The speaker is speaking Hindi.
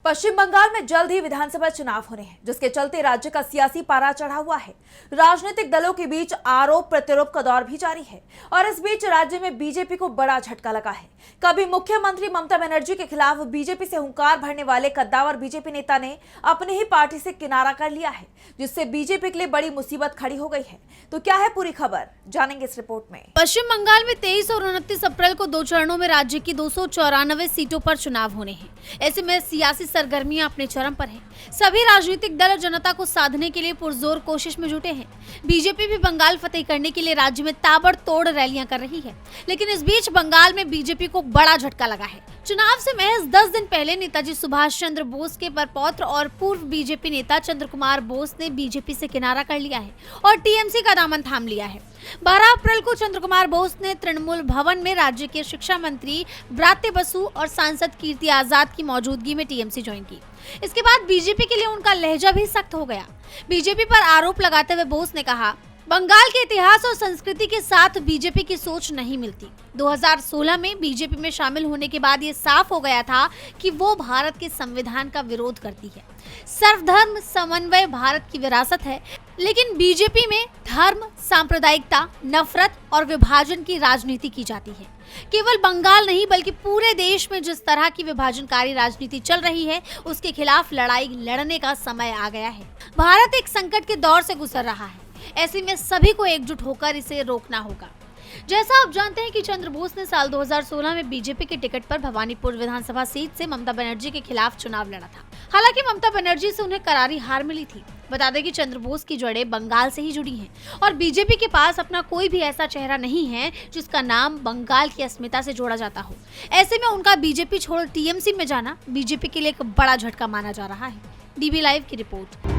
पश्चिम बंगाल में जल्द ही विधानसभा चुनाव होने हैं, जिसके चलते राज्य का सियासी पारा चढ़ा हुआ है। राजनीतिक दलों के बीच आरोप प्रत्यारोप का दौर भी जारी है और इस बीच राज्य में बीजेपी को बड़ा झटका लगा है। कभी मुख्यमंत्री ममता बनर्जी के खिलाफ बीजेपी से हुंकार भरने वाले कद्दावर बीजेपी नेता ने अपनी ही पार्टी से किनारा कर लिया है, जिससे बीजेपी के लिए बड़ी मुसीबत खड़ी हो गई है। तो क्या है पूरी खबर, जानेंगे इस रिपोर्ट में। पश्चिम बंगाल में 23 और 29 अप्रैल को 2 चरणों में राज्य की 294 सीटों पर चुनाव होने हैं। ऐसे में सियासी सरगर्मियां अपने चरम पर हैं। सभी राजनीतिक दल जनता को साधने के लिए पुरजोर कोशिश में जुटे हैं। बीजेपी भी बंगाल फतेह करने के लिए राज्य में ताबड़तोड़ रैलियां कर रही है, लेकिन इस बीच बंगाल में बीजेपी को बड़ा झटका लगा है। चुनाव से महज 10 दिन पहले नेताजी सुभाष चंद्र बोस के परपौत्र और पूर्व बीजेपी नेता चंद्र कुमार बोस ने बीजेपी से किनारा कर लिया है और टीएमसी का दामन थाम लिया है। 12 अप्रैल को चंद्र कुमार बोस ने तृणमूल भवन में राज्य के शिक्षा मंत्री ब्रात्य बसु और सांसद कीर्ति आजाद की मौजूदगी में टीएमसी ज्वाइन की। इसके बाद बीजेपी के लिए उनका लहजा भी सख्त हो गया। बीजेपी पर आरोप लगाते हुए बोस ने कहा, बंगाल के इतिहास और संस्कृति के साथ बीजेपी की सोच नहीं मिलती। 2016 में बीजेपी में शामिल होने के बाद ये साफ हो गया था कि वो भारत के संविधान का विरोध करती है। सर्वधर्म समन्वय भारत की विरासत है, लेकिन बीजेपी में धर्म, सांप्रदायिकता, नफरत और विभाजन की राजनीति की जाती है। केवल बंगाल नहीं बल्कि पूरे देश में जिस तरह की विभाजनकारी राजनीति चल रही है, उसके खिलाफ लड़ाई लड़ने का समय आ गया है। भारत एक संकट के दौर से गुजर रहा है। ऐसे में सभी को एकजुट होकर इसे रोकना होगा। जैसा आप जानते हैं कि चंद्र बोस ने साल 2016 में बीजेपी के टिकट पर भवानीपुर विधानसभा सीट से ममता बनर्जी के खिलाफ चुनाव लड़ा था। हालांकि ममता बनर्जी से उन्हें करारी हार मिली थी। बता दें कि चंद्र बोस की जड़ें बंगाल से ही जुड़ी हैं और बीजेपी के पास अपना कोई भी ऐसा चेहरा नहीं है जिसका नाम बंगाल की अस्मिता से जोड़ा जाता हो। ऐसे में उनका बीजेपी छोड़ टीएमसी में जाना बीजेपी के लिए एक बड़ा झटका माना जा रहा है। डीबी लाइव की रिपोर्ट।